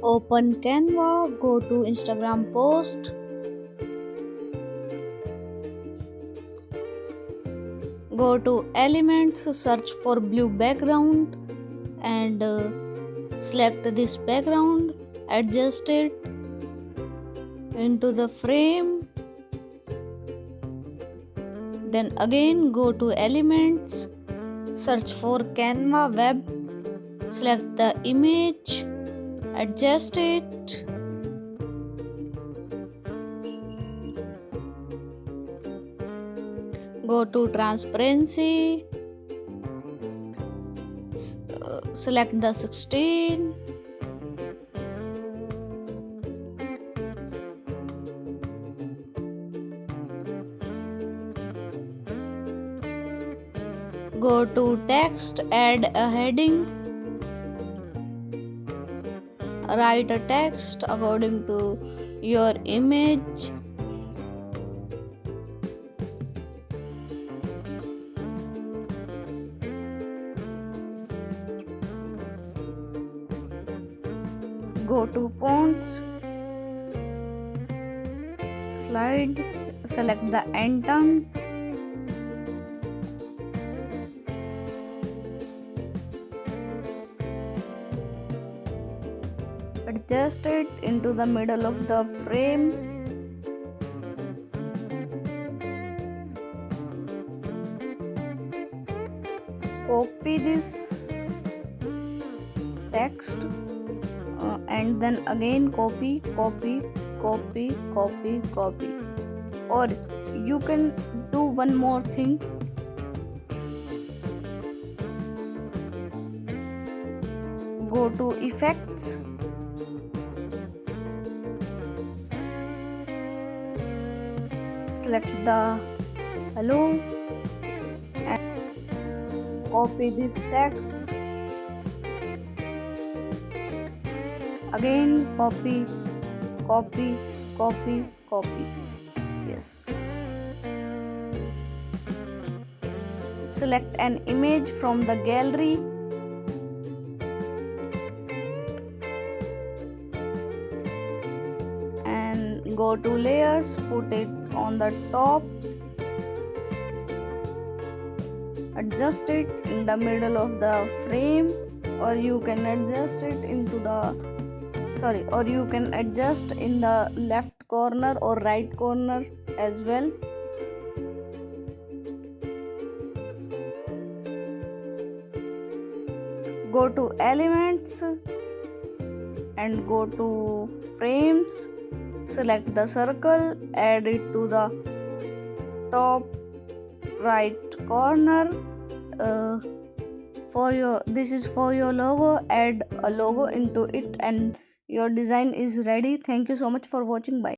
Open Canva, go to Instagram post, go to elements, search for blue background and select this background, adjust it into the frame. Then again go to elements, search for Canva web, select the image, adjust it. Go to transparency, select the 16. Go to text, add a heading, write a text according to your image. Go to fonts, slide, select the end tone. Adjust it into the middle of the frame. Copy this text and then again copy. Or you can do one more thing. Go to effects, select the hello and copy this text. Again copy. Yes. Select an image from the gallery. And go to layers, put it on the top. Adjust it in the middle of the frame, or you can adjust it into the or you can adjust in the left corner or right corner as well. Go to elements and go to frames, select the circle, add it to the top right corner. This is for your logo. Add a logo into it and your design is ready. Thank you so much for watching. Bye.